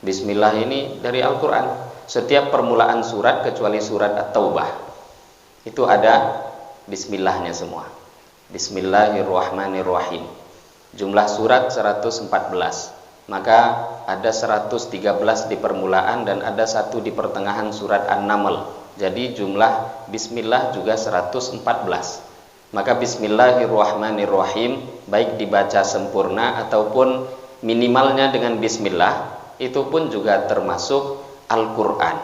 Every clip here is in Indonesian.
Bismillah ini dari Al-Quran. Setiap permulaan surat kecuali surat At-Taubah itu ada Bismillahnya semua. Bismillahirrahmanirrahim. Jumlah surat 114. Maka ada 113 di permulaan dan ada 1 di pertengahan surat An-Naml. Jadi jumlah Bismillah juga 114. Maka Bismillahirrahmanirrahim baik dibaca sempurna ataupun minimalnya dengan Bismillah, itu pun juga termasuk Al-Quran.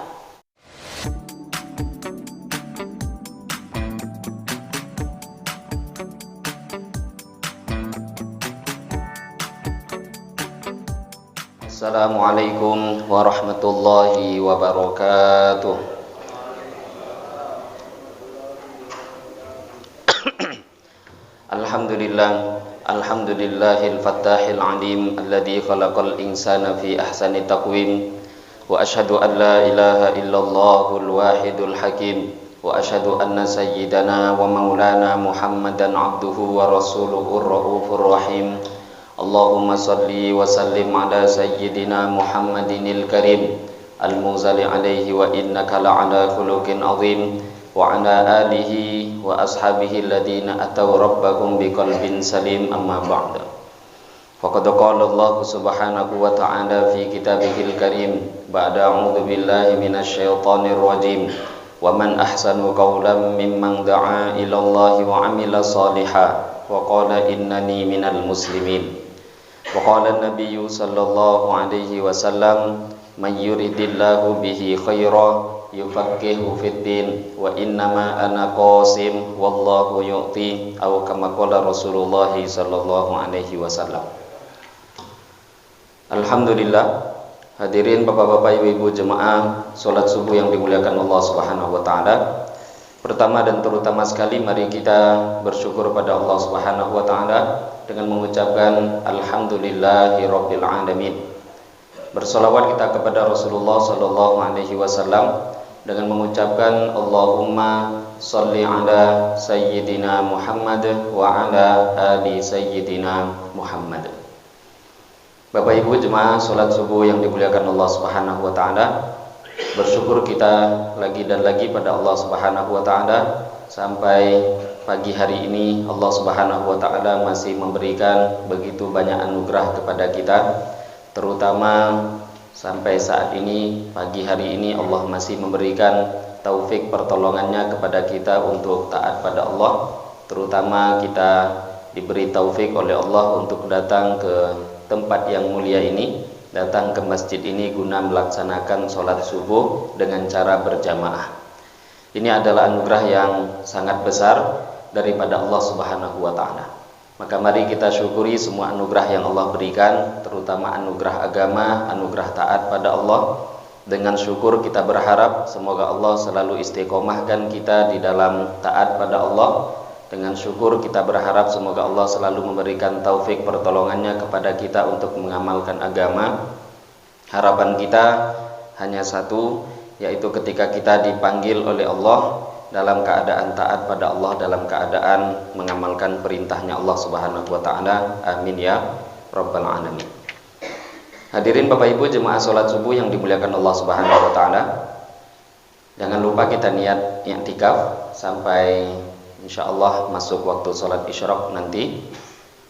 Assalamualaikum warahmatullahi wabarakatuh. Alhamdulillahil fattahil alim alladzi khalaqal insana fi ahsani taqwim wa asyhadu an la ilaha illallahul wahidul hakim wa asyhadu anna sayyidana wa maulana Muhammadan abduhu wa rasuluhur raufur rahim. Allahumma salli wa sallim ala sayyidina Muhammadinil karim al-muzali alaihi wa innaka la'ala khuluqin azim wa ala alihi wa ashabihi alladhina ataw rabbahum biqalbin salim, amma ba'da. Faqad qala Allah subhanahu wa ta'ala fi kitabihil karim ba'da a'udzu billahi minasy syaithanir rajim wa man ahsanu qawlan mimman da'a ila Allah wa 'amila shalihan wa qala innani minal muslimin. Wa qala an-nabiyyu sallallahu alaihi wasallam man yuridillahu bihi khairan yufaqihu fid din wa innama ana qasim wallahu yu'ti, atau kama qala Rasulullah sallallahu alaihi wasallam. Alhamdulillah, hadirin bapak-bapak, ibu-ibu jemaah salat subuh yang dimuliakan Allah Subhanahu wa taala. Pertama dan terutama sekali mari kita bersyukur pada Allah Subhanahu wa taala dengan mengucapkan alhamdulillahirabbil alamin. Bersolawat kita kepada Rasulullah sallallahu alaihi wasallam dengan mengucapkan Allahumma sholli ala sayyidina Muhammad wa ala ali sayyidina Muhammad. Bapak Ibu jemaah salat subuh yang dimuliakan Allah Subhanahu wa taala, bersyukur kita lagi dan lagi pada Allah Subhanahu wa taala sampai pagi hari ini Allah Subhanahu wa taala masih memberikan begitu banyak anugerah kepada kita, terutama sampai saat ini, pagi hari ini Allah masih memberikan taufik pertolongannya kepada kita untuk taat pada Allah. Terutama kita diberi taufik oleh Allah untuk datang ke tempat yang mulia ini, datang ke masjid ini guna melaksanakan sholat subuh dengan cara berjamaah. Ini adalah anugerah yang sangat besar daripada Allah Subhanahu wa ta'ala. Maka mari kita syukuri semua anugerah yang Allah berikan, terutama anugerah agama, anugerah taat pada Allah. Dengan syukur kita berharap semoga Allah selalu istiqomahkan kita di dalam taat pada Allah. Dengan syukur kita berharap semoga Allah selalu memberikan taufik pertolongannya kepada kita untuk mengamalkan agama. Harapan kita hanya satu, yaitu ketika kita dipanggil oleh Allah dalam keadaan taat pada Allah, dalam keadaan mengamalkan perintahnya Allah Subhanahu wa ta'ala. Amin ya rabbal alamin. Hadirin Bapak Ibu jemaah salat subuh yang dimuliakan Allah Subhanahu wa ta'ala, jangan lupa kita niat i'tikaf sampai insyaallah masuk waktu salat isyraq nanti.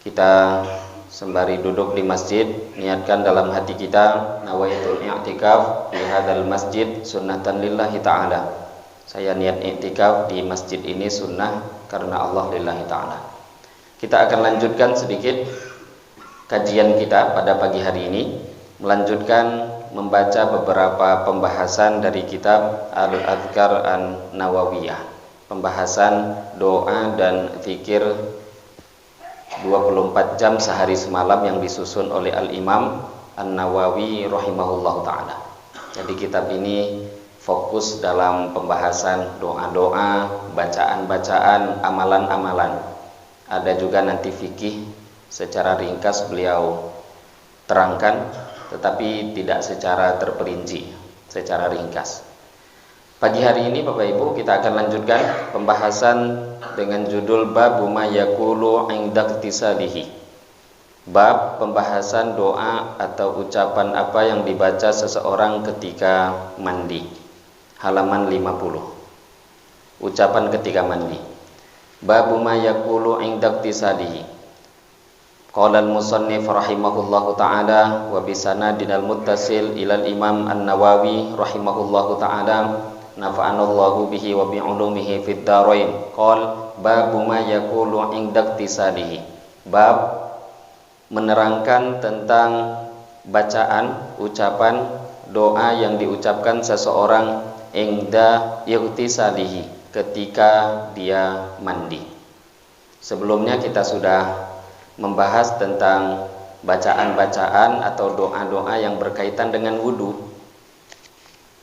Kita sembari duduk di masjid niatkan dalam hati kita, nawaitul i'tikaf di hadzal masjid sunnatan lillahi ta'ala. Saya niat i'tikaf di masjid ini sunnah karena Allah lillahi ta'ala. Kita akan lanjutkan sedikit kajian kita pada pagi hari ini, melanjutkan membaca beberapa pembahasan dari kitab Al-Adhkar An-Nawawiyah, pembahasan doa dan zikir 24 jam sehari semalam yang disusun oleh Al-Imam An-Nawawi rahimahullah ta'ala. Jadi kitab ini fokus dalam pembahasan doa-doa, bacaan-bacaan, amalan-amalan. Ada juga nanti fikih secara ringkas beliau terangkan, tetapi tidak secara terperinci, secara ringkas. Pagi hari ini Bapak Ibu kita akan lanjutkan pembahasan dengan judul Babu ma yaqulu 'inda iktisalihi. Bab pembahasan doa atau ucapan apa yang dibaca seseorang ketika mandi. Halaman 50. Ucapan ketika mandi. Babu ma yaqulu 'inda iktisalihi. Qala al-musannif rahimahullahu ta'ala wa bi sanadil muttasil ila al-Imam An-Nawawi rahimahullahu ta'ala nafa'anallahu bihi wa bi 'ulumihi fid dharain. Qala babu ma yaqulu 'inda iktisalihi. Bab menerangkan tentang bacaan, ucapan, doa yang diucapkan seseorang ingda ightisalihi, ketika dia mandi. Sebelumnya kita sudah membahas tentang bacaan-bacaan atau doa-doa yang berkaitan dengan wudu.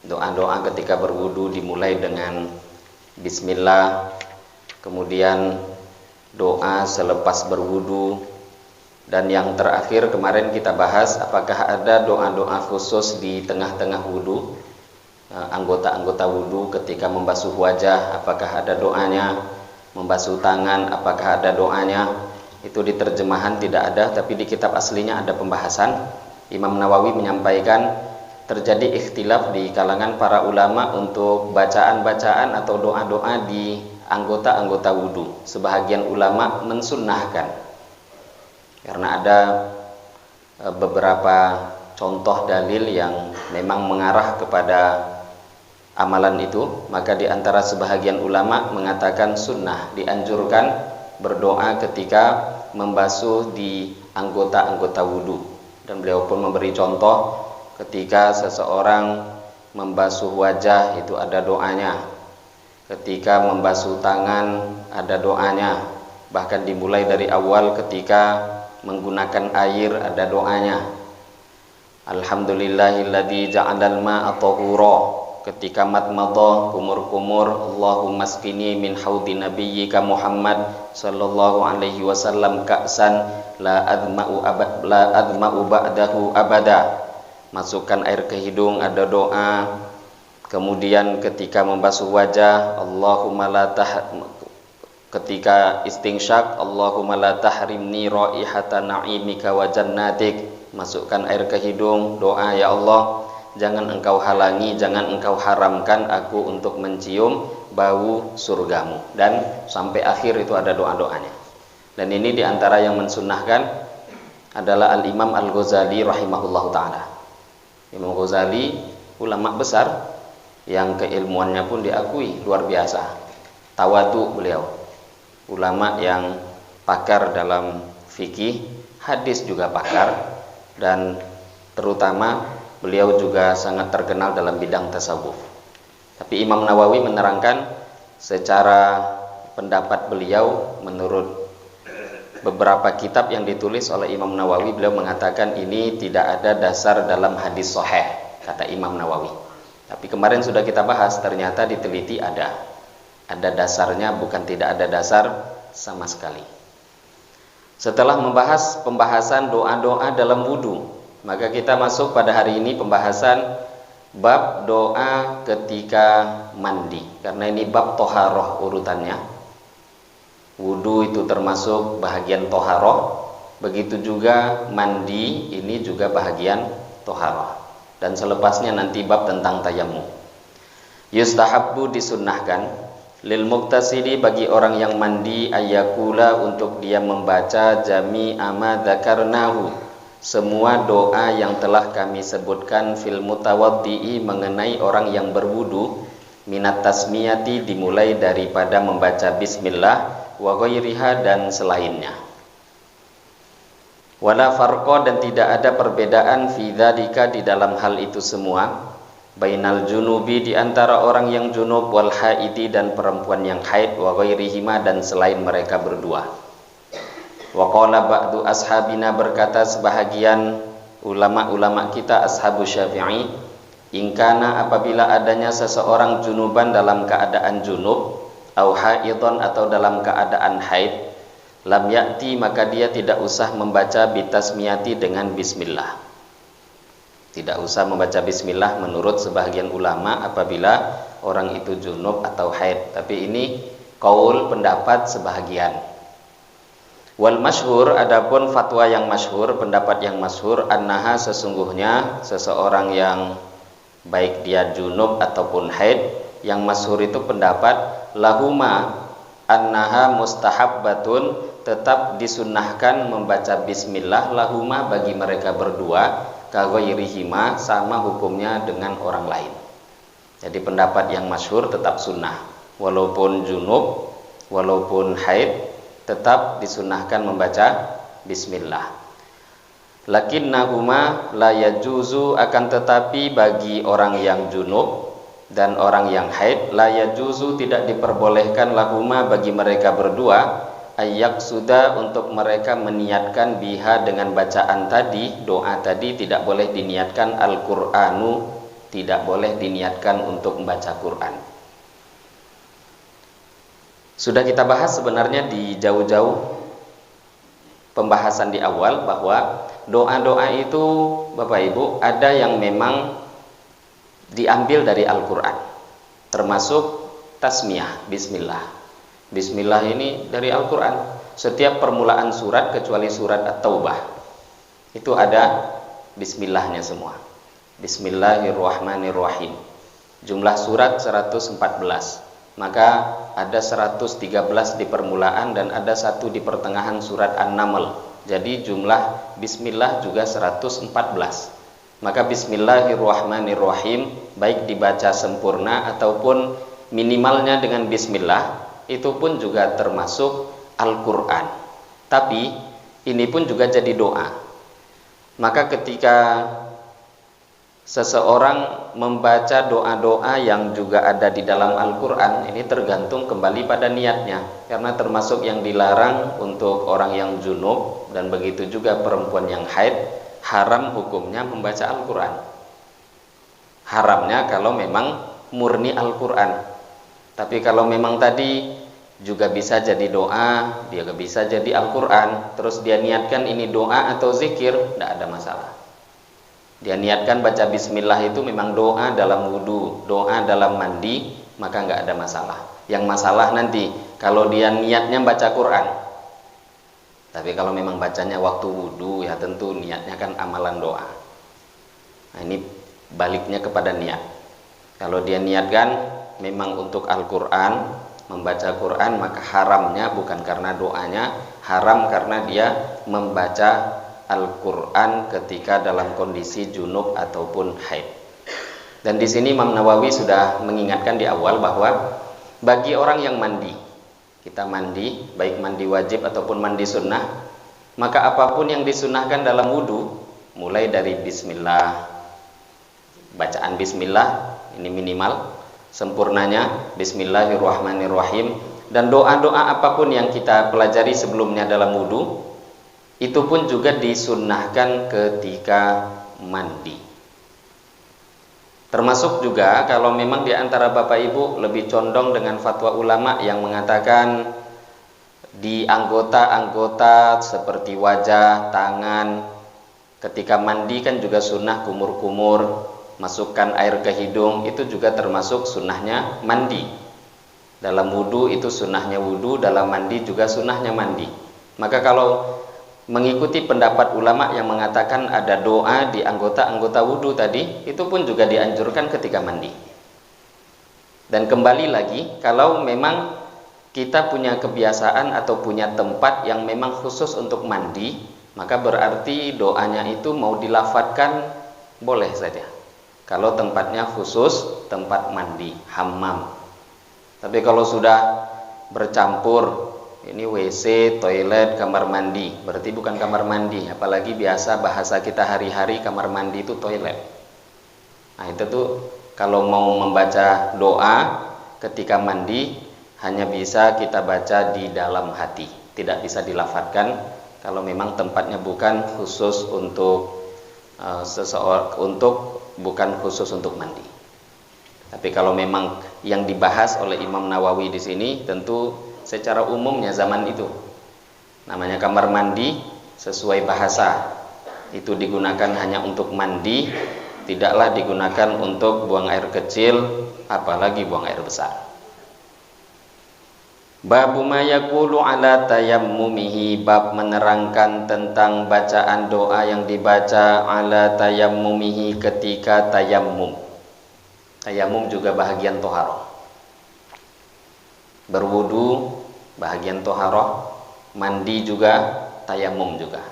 Doa-doa ketika berwudu dimulai dengan bismillah, kemudian doa selepas berwudu, dan yang terakhir kemarin kita bahas apakah ada doa-doa khusus di tengah-tengah wudu, anggota-anggota wudu ketika membasuh wajah apakah ada doanya, membasuh tangan apakah ada doanya. Itu di terjemahan tidak ada, tapi di kitab aslinya ada pembahasan. Imam Nawawi menyampaikan terjadi ikhtilaf di kalangan para ulama untuk bacaan-bacaan atau doa-doa di anggota-anggota wudu. Sebahagian ulama mensunnahkan karena ada beberapa contoh dalil yang memang mengarah kepada amalan itu. Maka di antara sebahagian ulama mengatakan sunnah, dianjurkan berdoa ketika membasuh di anggota-anggota wudu. Dan beliau pun memberi contoh ketika seseorang membasuh wajah itu ada doanya, ketika membasuh tangan ada doanya, bahkan dimulai dari awal ketika menggunakan air ada doanya. Alhamdulillahilladzi ja'alal ma'a tahura, ketika madmadah, kumur-kumur, Allahumma askini min haudi nabiyyika Muhammad sallallahu alaihi wasallam ka'san la adma'u ba'dahu abada. Masukkan air ke hidung ada doa. Kemudian ketika membasuh wajah, Allahumma la ketika istinsyak, Allahumma la tahrimni raihata na'imika wa jannatik. Masukkan air ke hidung, doa, ya Allah, jangan engkau halangi, jangan engkau haramkan aku untuk mencium bau surgamu. Dan sampai akhir itu ada doa-doanya. Dan ini diantara yang mensunnahkan adalah Al-Imam Al-Ghazali rahimahullahu ta'ala. Imam Ghazali ulama besar yang keilmuannya pun diakui luar biasa. Tawadu beliau, ulama yang pakar dalam fikih, hadis juga pakar, dan terutama beliau juga sangat terkenal dalam bidang tasawuf. Tapi Imam Nawawi menerangkan secara pendapat beliau, menurut beberapa kitab yang ditulis oleh Imam Nawawi, beliau mengatakan ini tidak ada dasar dalam hadis sahih, kata Imam Nawawi. Tapi kemarin sudah kita bahas, ternyata diteliti ada dasarnya, bukan tidak ada dasar sama sekali. Setelah membahas pembahasan doa-doa dalam wudu, maka kita masuk pada hari ini pembahasan bab doa ketika mandi. Karena ini bab toharoh urutannya. Wudu itu termasuk bahagian toharoh. Begitu juga mandi, ini juga bahagian toharoh. Dan selepasnya nanti bab tentang tayammum. Yustahabbu, disunnahkan, lil muktasidi, bagi orang yang mandi, ayyakula, untuk dia membaca jami'a ma dzakarnahu, semua doa yang telah kami sebutkan, fil mutawaddi'i, mengenai orang yang berwudu, minat tasmiyati, dimulai daripada membaca bismillah, wa ghairiha, dan selainnya. Wala farqa, dan tidak ada perbedaan, fi dzalika, di dalam hal itu semua, bainal junubi, di antara orang yang junub, wal haidi, dan perempuan yang haid, wa ghairihima, dan selain mereka berdua. Wa qala ba'du ashabina, berkata sebahagian ulama-ulama kita, ashabu Syafi'i, ingkana, apabila adanya seseorang junuban, dalam keadaan junub, au haidon, atau dalam keadaan haid, lam ya'ti, maka dia tidak usah membaca bitasmiyati, dengan bismillah. Tidak usah membaca bismillah menurut sebahagian ulama apabila orang itu junub atau haid. Tapi ini qaul, pendapat sebahagian. Wal masyhur, adapun fatwa yang masyhur, pendapat yang masyhur, annaha, sesungguhnya seseorang yang baik dia junub ataupun haid, yang masyhur itu pendapat lahuma annaha mustahabbatun, tetap disunnahkan membaca bismillah lahuma bagi mereka berdua, kaghairihima, sama hukumnya dengan orang lain. Jadi pendapat yang masyhur tetap sunnah, walaupun junub, walaupun haid, tetap disunnahkan membaca bismillah. Lakinnahuma la yajuzu, akan tetapi bagi orang yang junub dan orang yang haid, la yajuzu, tidak diperbolehkan lahuma bagi mereka berdua, ayyak sudah, untuk mereka meniatkan biha dengan bacaan tadi, doa tadi, tidak boleh diniatkan Al-Qur'anu, tidak boleh diniatkan untuk membaca Quran. Sudah kita bahas sebenarnya di jauh-jauh pembahasan di awal bahwa doa-doa itu Bapak Ibu ada yang memang diambil dari Al-Quran, termasuk tasmiyah, bismillah. Bismillah ini dari Al-Quran. Setiap permulaan surat kecuali surat At-Taubah itu ada bismillahnya semua. Bismillahirrahmanirrahim. Jumlah surat 114. Maka ada 113 di permulaan dan ada 1 di pertengahan surat An-Naml. Jadi jumlah bismillah juga 114. Maka bismillahirrahmanirrahim, baik dibaca sempurna ataupun minimalnya dengan bismillah, itu pun juga termasuk Al-Quran. Tapi ini pun juga jadi doa. Maka ketika seseorang membaca doa-doa yang juga ada di dalam Al-Quran, ini tergantung kembali pada niatnya, karena termasuk yang dilarang untuk orang yang junub dan begitu juga perempuan yang haid, haram hukumnya membaca Al-Quran. Haramnya kalau memang murni Al-Quran. Tapi kalau memang tadi juga bisa jadi doa, dia bisa jadi Al-Quran, terus dia niatkan ini doa atau zikir, tidak ada masalah. Dia niatkan baca bismillah itu memang doa dalam wudu, doa dalam mandi, maka nggak ada masalah. Yang masalah nanti kalau dia niatnya baca Quran. Tapi kalau memang bacanya waktu wudu, ya tentu niatnya kan amalan doa. Nah, ini baliknya kepada niat. Kalau dia niatkan memang untuk Al-Quran, membaca Quran, maka haramnya bukan karena doanya, haram karena dia membaca Al-Quran ketika dalam kondisi junub ataupun haid. Dan di sini Imam Nawawi sudah mengingatkan di awal bahwa bagi orang yang mandi, kita mandi, baik mandi wajib ataupun mandi sunnah, maka apapun yang disunnahkan dalam wudu, mulai dari bismillah, bacaan bismillah, ini minimal, sempurnanya bismillahirrahmanirrahim, dan doa-doa apapun yang kita pelajari sebelumnya dalam wudu, itu pun juga disunnahkan ketika mandi. Termasuk juga kalau memang di antara Bapak Ibu lebih condong dengan fatwa ulama yang mengatakan di anggota-anggota seperti wajah, tangan, ketika mandi kan juga sunnah kumur-kumur, masukkan air ke hidung, itu juga termasuk sunnahnya mandi. Dalam wudu itu sunnahnya wudu, dalam mandi juga sunnahnya mandi. Maka kalau mengikuti pendapat ulama yang mengatakan ada doa di anggota-anggota wudu tadi, itu pun juga dianjurkan ketika mandi. Dan kembali lagi, kalau memang kita punya kebiasaan atau punya tempat yang memang khusus untuk mandi, maka berarti doanya itu mau dilafadzkan boleh saja. Kalau tempatnya khusus tempat mandi, hammam. Tapi kalau sudah bercampur, ini WC, toilet, kamar mandi, berarti bukan kamar mandi. Apalagi biasa bahasa kita hari-hari kamar mandi itu toilet. Nah itu tuh kalau mau membaca doa ketika mandi hanya bisa kita baca di dalam hati, tidak bisa dilafadzkan kalau memang tempatnya bukan khusus untuk bukan khusus untuk mandi. Tapi kalau memang yang dibahas oleh Imam Nawawi di sini tentu secara umumnya zaman itu namanya kamar mandi sesuai bahasa, itu digunakan hanya untuk mandi, tidaklah digunakan untuk buang air kecil, apalagi buang air besar. Babu ma yaqulu ala tayammumihi, bab menerangkan tentang bacaan doa yang dibaca ala tayammumihi ketika tayammum. Tayammum juga bahagian toharoh. Berwudu bahagian toharoh, mandi juga tayammum juga.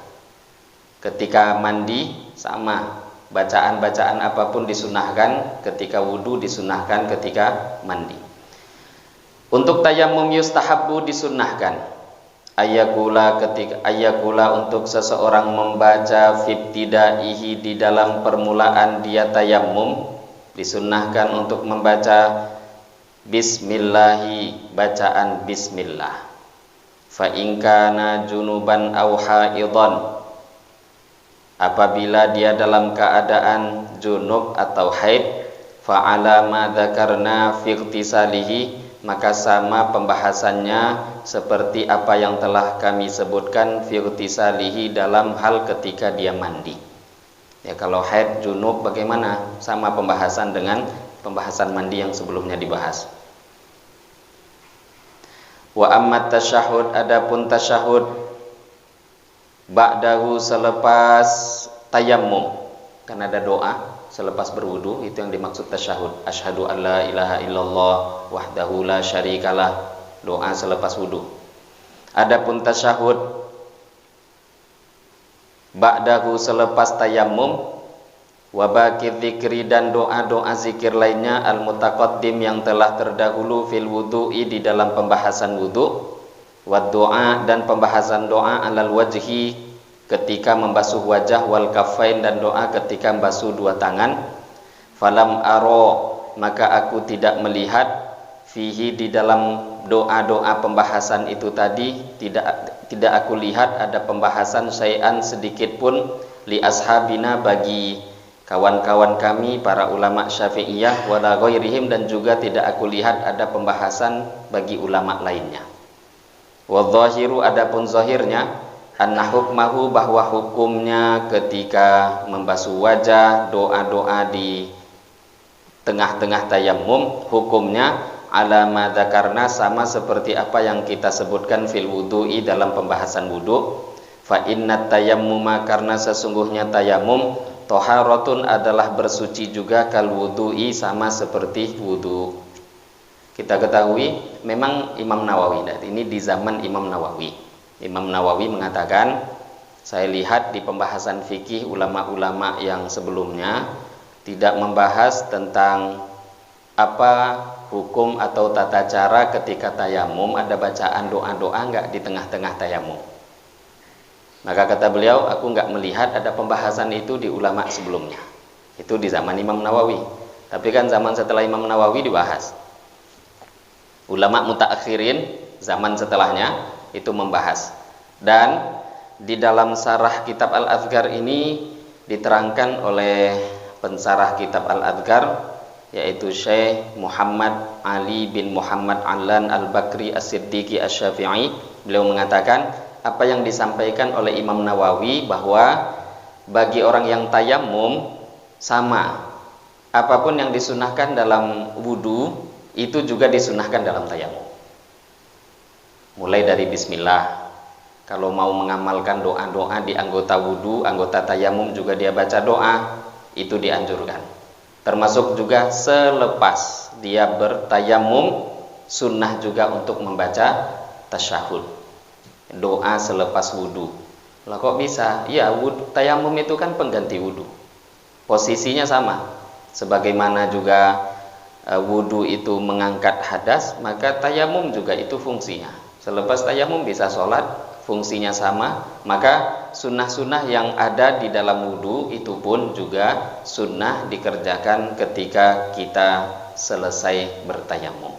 Ketika mandi sama, bacaan-bacaan apapun disunahkan, ketika wudu disunahkan, ketika mandi. Untuk tayammum yustahabbu disunahkan ayakula untuk seseorang membaca fibtidaihi di dalam permulaan dia tayammum, disunnahkan untuk membaca bismillahi, bacaan bismillah. Fa in kana junuban aw haidhan, apabila dia dalam keadaan junub atau haid, fa ala ma dzakarna fi ightisalihi, maka sama pembahasannya seperti apa yang telah kami sebutkan fi ightisalihi, dalam hal ketika dia mandi. Ya, kalau haid junub bagaimana? Sama pembahasan dengan pembahasan mandi yang sebelumnya dibahas. Wa amma tasyahud, adapun tasyahud ba'dahu, selepas tayammum, kan ada doa selepas berwudu, itu yang dimaksud tasyahud. Asyhadu an la ilaha illallah wahdahu la syarikalah, doa selepas wudu. Adapun tasyahud ba'dahu, selepas tayammum, wa baqi dzikri, dan doa-doa zikir lainnya, al mutaqaddim, yang telah terdahulu, fil wudu'i, di dalam pembahasan wudu, wa doa, dan pembahasan doa, alal wajhi, ketika membasuh wajah, wal kafain, dan doa ketika membasuh dua tangan. Falam aro, maka aku tidak melihat, fihi, di dalam doa-doa pembahasan itu tadi, tidak aku lihat ada pembahasan syai'an sedikit pun, li ashabina, bagi kawan-kawan kami para ulama Syafi'iyah, wala ghairihim, dan juga tidak aku lihat ada pembahasan bagi ulama lainnya. Wa dhahiru, adapun zahirnya, anna hukmahu, bahwa hukumnya ketika membasuh wajah, doa-doa di tengah-tengah tayammum, hukumnya ala ma dzakarna, sama seperti apa yang kita sebutkan fil wudu'i, dalam pembahasan wudu. Fa innat tayammuma, karena sesungguhnya tayammum, toharatun, adalah bersuci juga, kal wudu'i, sama seperti wudu. Kita ketahui memang Imam Nawawi, ini di zaman Imam Nawawi. Imam Nawawi mengatakan, saya lihat di pembahasan fikih ulama-ulama yang sebelumnya tidak membahas tentang apa hukum atau tata cara ketika tayamum, ada bacaan doa-doa enggak di tengah-tengah tayamum. Maka kata beliau, aku enggak melihat ada pembahasan itu di ulama sebelumnya. Itu di zaman Imam Nawawi. Tapi kan zaman setelah Imam Nawawi dibahas. Ulama mutaakhirin zaman setelahnya itu membahas. Dan di dalam sarah kitab Al-Adhkar ini diterangkan oleh pensarah kitab Al-Adhkar, yaitu Syekh Muhammad Ali bin Muhammad Allan Al-Bakri As-Siddiqi Asy-Syafi'i. Beliau mengatakan apa yang disampaikan oleh Imam Nawawi, bahwa bagi orang yang tayammum sama, apapun yang disunahkan dalam wudu itu juga disunahkan dalam tayammum. Mulai dari bismillah, kalau mau mengamalkan doa-doa di anggota wudu, anggota tayammum juga dia baca doa, itu dianjurkan. Termasuk juga selepas dia bertayammum, sunnah juga untuk membaca tasyahud, doa selepas wudu. Lah kok bisa? Ya, tayammum itu kan pengganti wudu, posisinya sama. Sebagaimana juga wudu itu mengangkat hadas, maka tayammum juga itu fungsinya. Selepas tayammum bisa sholat, fungsinya sama. Maka sunnah-sunnah yang ada di dalam wudu itu pun juga sunnah dikerjakan ketika kita selesai bertayammum.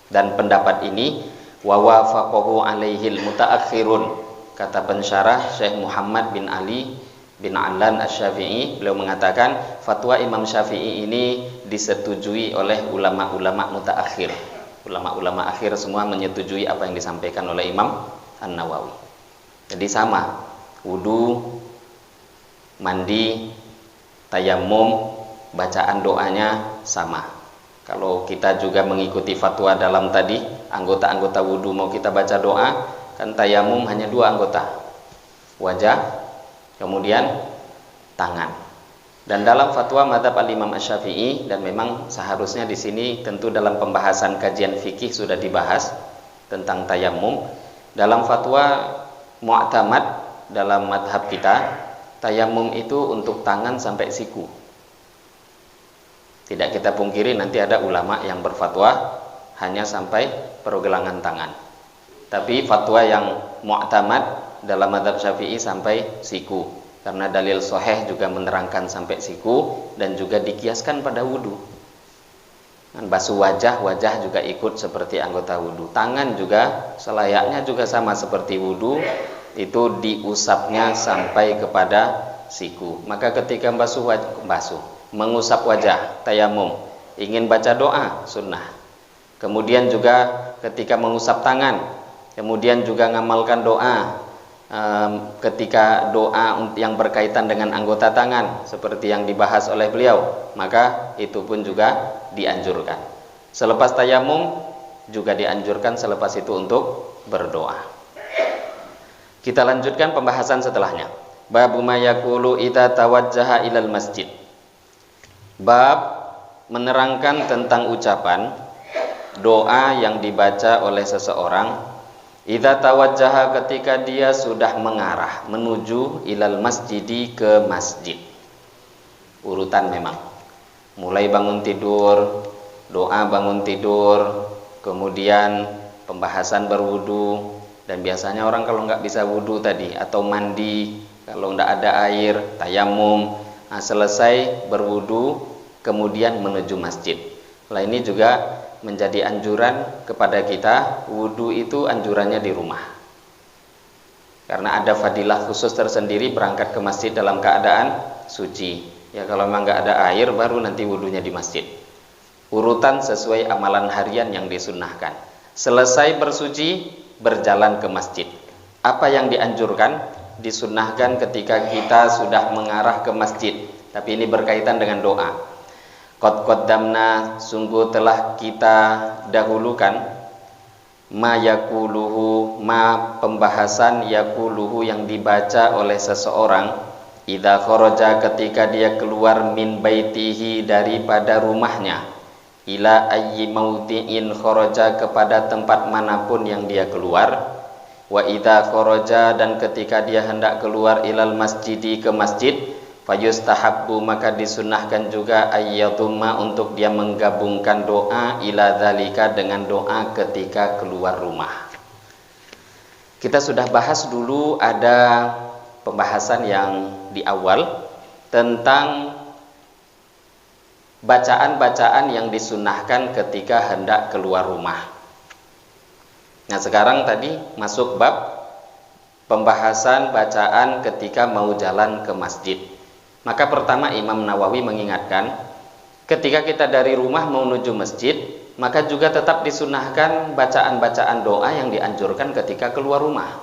Dan pendapat ini wa wafaqahu alaihil mutaakhirun, kata pensyarah Syekh Muhammad bin Ali bin Allan Asy-Syafi'i. Beliau mengatakan fatwa Imam Syafi'i ini disetujui oleh ulama-ulama mutaakhir. Ulama-ulama akhir semua menyetujui apa yang disampaikan oleh Imam An-Nawawi. Jadi sama, wudu, mandi, tayammum, bacaan doanya sama. Kalau kita juga mengikuti fatwa dalam tadi anggota-anggota wudu mau kita baca doa, kan tayamum hanya 2 anggota, wajah kemudian tangan. Dan dalam fatwa mazhab al-Imam Asy-Syafi'i, dan memang seharusnya di sini tentu dalam pembahasan kajian fikih sudah dibahas tentang tayamum. Dalam fatwa mu'tamad dalam mazhab kita, tayamum itu untuk tangan sampai siku. Tidak kita pungkiri nanti ada ulama yang berfatwa hanya sampai pergelangan tangan. Tapi fatwa yang mu'tamad dalam mazhab Syafi'i sampai siku. Karena dalil sahih juga menerangkan sampai siku, dan juga dikiaskan pada wudu. Basuh wajah juga ikut seperti anggota wudu. Tangan juga selayaknya juga sama seperti wudu, itu diusapnya sampai kepada siku. Maka ketika mengusap wajah, tayamum, ingin baca doa, sunnah. Kemudian juga ketika mengusap tangan, kemudian juga ngamalkan doa, ketika doa yang berkaitan dengan anggota tangan seperti yang dibahas oleh beliau, maka itu pun juga dianjurkan. Selepas tayamum juga dianjurkan selepas itu untuk berdoa. Kita lanjutkan pembahasan setelahnya. Bab ma yaqulu idza tawajjaha ilal masjid. Bab menerangkan tentang ucapan doa yang dibaca oleh seseorang idza tawajjaha, ketika dia sudah mengarah menuju ilal masjidi, ke masjid. Urutan memang. Mulai bangun tidur, doa bangun tidur, kemudian pembahasan berwudu, dan biasanya orang kalau nggak bisa wudu tadi atau mandi, kalau nggak ada air, tayamum. Nah, selesai berwudu kemudian menuju masjid. Nah, ini juga menjadi anjuran kepada kita. Wudu itu anjurannya di rumah, karena ada fadilah khusus tersendiri berangkat ke masjid dalam keadaan suci. Ya, kalau memang nggak ada air baru nanti wudunya di masjid. Urutan sesuai amalan harian yang disunnahkan. Selesai bersuci, berjalan ke masjid. Apa yang dianjurkan? Disunnahkan ketika kita sudah mengarah ke masjid, tapi ini berkaitan dengan doa. Qad qaddamna, sungguh telah kita dahulukan, ma yaquluhu, ma pembahasan yaquluhu yang dibaca oleh seseorang, idza kharaja, ketika dia keluar min baitihi, daripada rumahnya, ila ayyi maudi'in kharaja, kepada tempat manapun yang dia keluar, wa idza kharaja, dan ketika dia hendak keluar ilal masjidi, ke masjid, fayustahabbu, maka disunnahkan juga ayyadumma, untuk dia menggabungkan doa ila dzalika, dengan doa ketika keluar rumah. Kita sudah bahas dulu, ada pembahasan yang di awal tentang bacaan-bacaan yang disunnahkan ketika hendak keluar rumah. Nah, sekarang tadi masuk bab pembahasan bacaan ketika mau jalan ke masjid. Maka pertama Imam Nawawi mengingatkan, ketika kita dari rumah mau menuju masjid, maka juga tetap disunnahkan bacaan-bacaan doa yang dianjurkan ketika keluar rumah.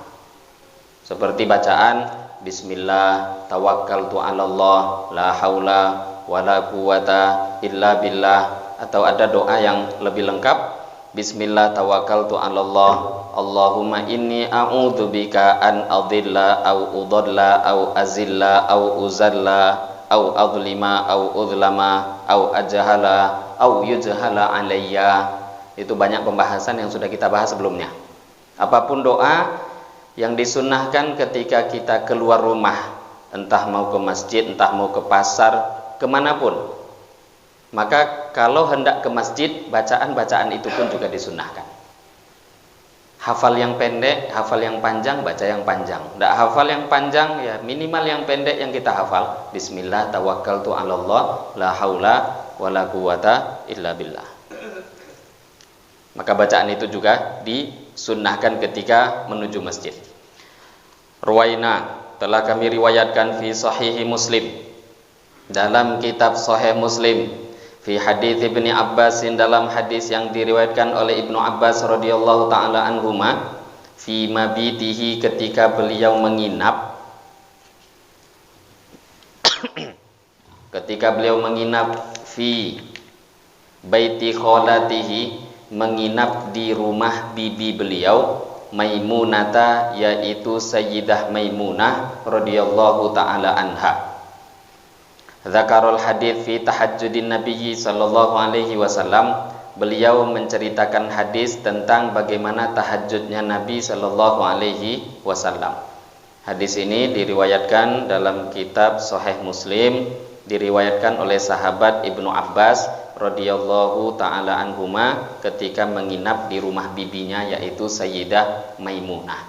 Seperti bacaan Bismillah, tawakkaltu 'alallah, la haula wala quwata illa billah, atau ada doa yang lebih lengkap, Bismillah tawakkaltu 'alallah, Allahumma inni a'udzubika an adilla au udalla au azilla au uzalla au adlima au udlama au ajhala au yujhala alayya. Itu banyak pembahasan yang sudah kita bahas sebelumnya. Apapun doa yang disunnahkan ketika kita keluar rumah, entah mau ke masjid, entah mau ke pasar, kemanapun, maka kalau hendak ke masjid, bacaan-bacaan itu pun juga disunnahkan. Hafal yang pendek, hafal yang panjang, baca yang panjang. Tidak hafal yang panjang, ya minimal yang pendek yang kita hafal. Bismillah tawakkaltu 'alallah, la haula wala quwata illa billah. Maka bacaan itu juga disunnahkan ketika menuju masjid. Ruwaina, telah kami riwayatkan fi sahihi Muslim, dalam kitab Sahih Muslim, fi hadits Ibnu Abbas, dalam hadis yang diriwayatkan oleh Ibnu Abbas radhiyallahu taala anhuma, fi mabitihi, ketika beliau menginap ketika beliau menginap fi baiti kholatihi, menginap di rumah bibi beliau Maimunata, yaitu Sayyidah Maimunah radhiyallahu taala anha. Dzakarul hadits fi tahajjudin Nabi sallallahu alaihi wasallam. Beliau menceritakan hadis tentang bagaimana tahajudnya Nabi sallallahu alaihi wasallam. Hadis ini diriwayatkan dalam kitab Sahih Muslim, diriwayatkan oleh sahabat Ibnu Abbas radhiyallahu taala anhuma ketika menginap di rumah bibinya, yaitu Sayyidah Maimunah.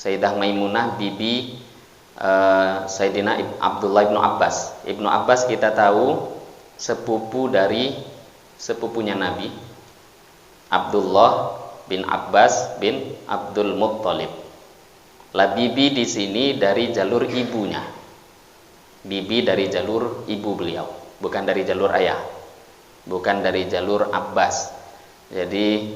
Sayyidah Maimunah bibi Sayyidina Abdullah bin Abbas. Ibnu Abbas kita tahu sepupu dari sepupunya Nabi, Abdullah bin Abbas bin Abdul Muttalib. La bibi di sini dari jalur ibunya. Bibi dari jalur ibu beliau, bukan dari jalur ayah, bukan dari jalur Abbas. Jadi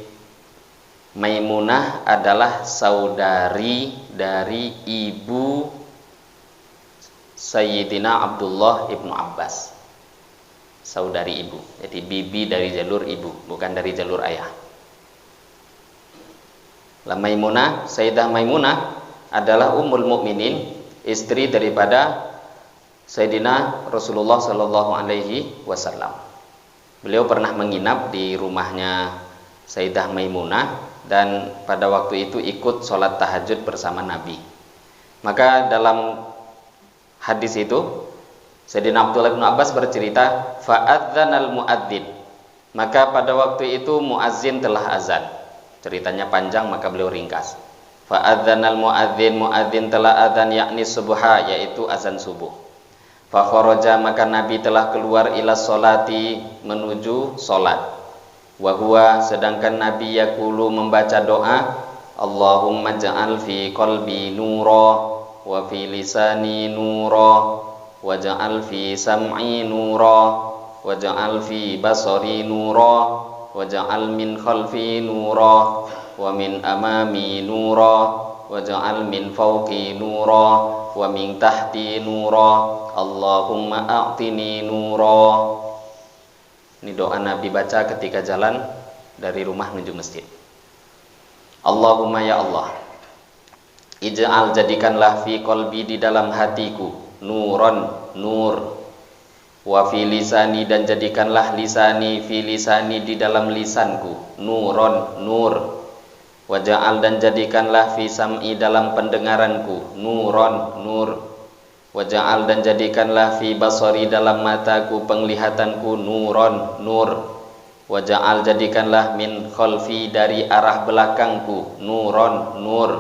Maimunah adalah saudari dari ibu Sayyidina Abdullah ibnu Abbas. Saudari ibu. Jadi bibi dari jalur ibu, bukan dari jalur ayah. La Maimunah, Sayyidah Maimunah adalah ummul mukminin, istri daripada Sayyidina Rasulullah sallallahu alaihi wasallam. Beliau pernah menginap di rumahnya Sayyidah Maimunah dan pada waktu itu ikut sholat tahajud bersama Nabi. Maka dalam hadis itu Sayyidina Abdullah bin Abbas bercerita, fa'adzanal muadzin. Maka pada waktu itu muadzin telah azan. Ceritanya panjang maka beliau ringkas. Fa'adzanal muadzin, muadzin telah azan, yakni subha, yaitu azan subuh. Fa kharaja, maka Nabi telah keluar ila sholati, menuju sholat. Wa huwa, sedangkan Nabi yaqulu, membaca doa, Allahumma ja'al fi qalbi nura wa fi lisani nura wa ja'al fi sam'i nura wa ja'al fi basari nura wa ja'al min khalfi nura wa min amami nura wa ja'al min fawqi nura wa min tahti nura Allahumma a'tini nura. Ini doa Nabi baca ketika jalan dari rumah menuju masjid. Allahumma, ya Allah, ij'al, jadikanlah fi qalbi, di dalam hatiku, nuron, nur, wa fi lisani, dan jadikanlah lisani, fi lisani, di dalam lisanku, nuron, nur, wa ja'al, dan jadikanlah fi sam'i, dalam pendengaranku, nuron, nur, wa ja'al, dan jadikanlah fi basari, dalam mataku, penglihatanku, nuron, nur, wa ja'al, jadikanlah min khalfi, dari arah belakangku, nuron, nur,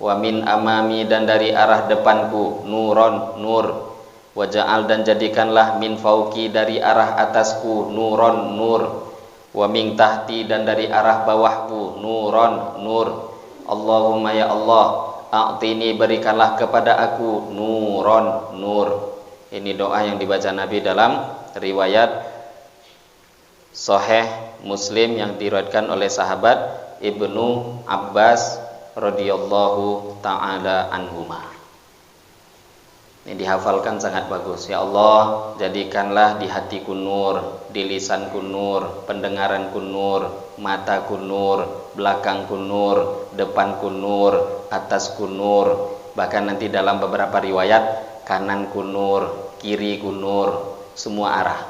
wa min amami, dan dari arah depanku, nuron, nur, wa ja'al, dan jadikanlah min fauqi, dari arah atasku, nuron, nur, wa min tahti, dan dari arah bawahku, nuron, nur. Allahumma, ya Allah, a'tini, berikanlah kepada aku, nuron, nur. Ini doa yang dibaca Nabi dalam riwayat Sahih Muslim yang diriwayatkan oleh sahabat Ibnu Abbas radhiyallahu taala anhuma. Ini dihafalkan sangat bagus. Ya Allah, jadikanlah di hatiku nur, di lisanku nur, pendengaranku nur, mataku nur, belakangku nur, depanku nur, atasku nur, bahkan nanti dalam beberapa riwayat kananku nur, kiriku nur, semua arah.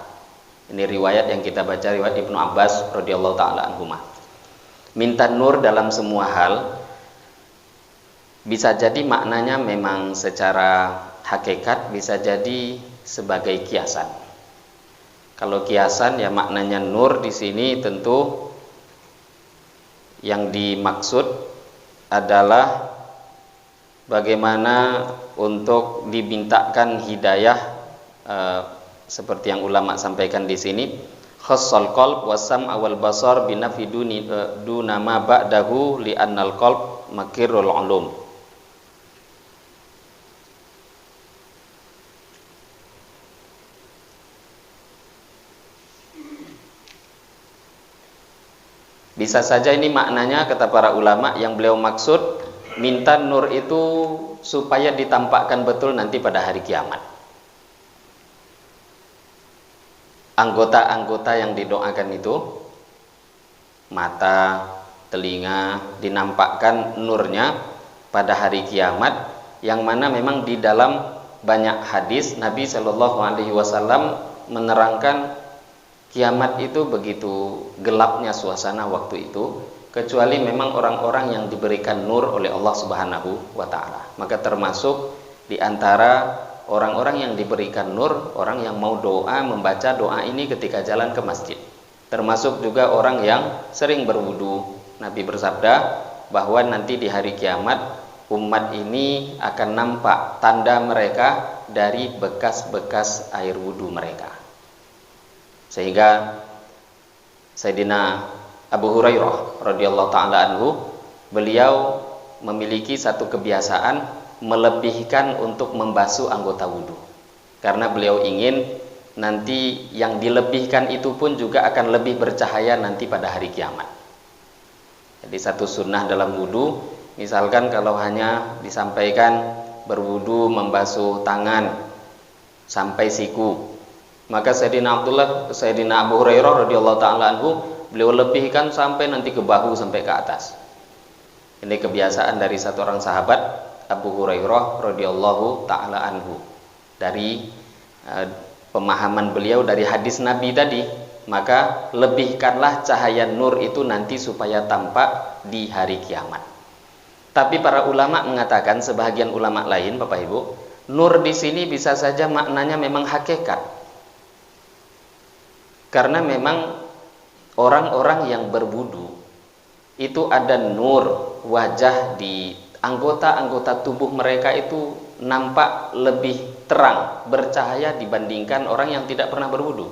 Ini riwayat yang kita baca, riwayat Ibnu Abbas radhiyallahu taala anhuma. Minta nur dalam semua hal bisa jadi maknanya memang secara hakikat, bisa jadi sebagai kiasan. Kalau kiasan ya maknanya nur di sini tentu yang dimaksud adalah bagaimana untuk dimintakan hidayah, seperti yang ulama sampaikan di sini, khassal qalb wasam awal basar binafi duna ma ba'dahu li annal qalb makirul ulum. Bisa saja ini maknanya, kata para ulama, yang beliau maksud minta nur itu supaya ditampakkan betul nanti pada hari kiamat. Anggota-anggota yang didoakan itu mata, telinga, dinampakkan nurnya pada hari kiamat, yang mana memang di dalam banyak hadis Nabi Shallallahu Alaihi Wasallam menerangkan kiamat itu begitu gelapnya suasana waktu itu, kecuali memang orang-orang yang diberikan nur oleh Allah Subhanahu wa Ta'ala. Maka termasuk di antara orang-orang yang diberikan nur, orang yang mau doa, membaca doa ini ketika jalan ke masjid. Termasuk juga orang yang sering berwudu. Nabi bersabda bahwa nanti di hari kiamat umat ini akan nampak tanda mereka dari bekas-bekas air wudu mereka. Sehingga Sayyidina Abu Hurairah radhiyallahu ta'ala anhu, beliau memiliki satu kebiasaan melebihkan untuk membasuh anggota wudu, karena beliau ingin nanti yang dilebihkan itu pun juga akan lebih bercahaya nanti pada hari kiamat. Jadi satu sunnah dalam wudu, misalkan kalau hanya disampaikan berwudu membasuh tangan sampai siku, maka Sayyidina Abu Hurairah radhiyallahu ta'ala anhu, beliau lebihkan sampai nanti ke bahu, sampai ke atas. Ini kebiasaan dari satu orang sahabat, Abu Hurairah radhiyallahu ta'ala anhu. Dari pemahaman beliau dari hadis Nabi tadi, maka lebihkanlah cahaya nur itu nanti supaya tampak di hari kiamat. Tapi para ulama mengatakan, sebahagian ulama lain, Bapak Ibu, nur di sini bisa saja maknanya memang hakikat. Karena memang orang-orang yang berwudu itu ada nur wajah, di anggota-anggota tubuh mereka itu nampak lebih terang, bercahaya dibandingkan orang yang tidak pernah berwudu.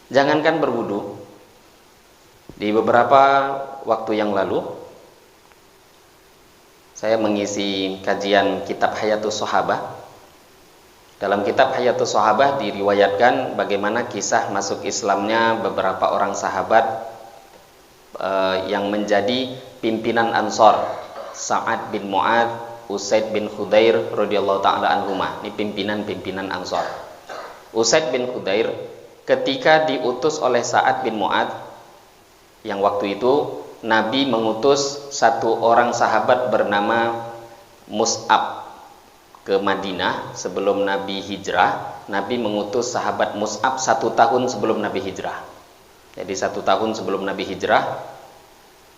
Jangankan berwudu, di beberapa waktu yang lalu saya mengisi kajian kitab Hayatus Sahabah. Dalam kitab Hayatus Sahabah diriwayatkan bagaimana kisah masuk Islamnya beberapa orang sahabat yang menjadi pimpinan Ansor, Sa'ad bin Mu'ad, Usaid bin Khudair radhiyallahu ta'ala anhuma. Ini pimpinan-pimpinan Ansor. Usaid bin Khudair ketika diutus oleh Sa'ad bin Mu'ad, yang waktu itu Nabi mengutus satu orang sahabat bernama Mus'ab ke Madinah sebelum Nabi hijrah. Nabi mengutus sahabat Mus'ab 1 tahun sebelum Nabi hijrah. Jadi 1 tahun sebelum Nabi hijrah,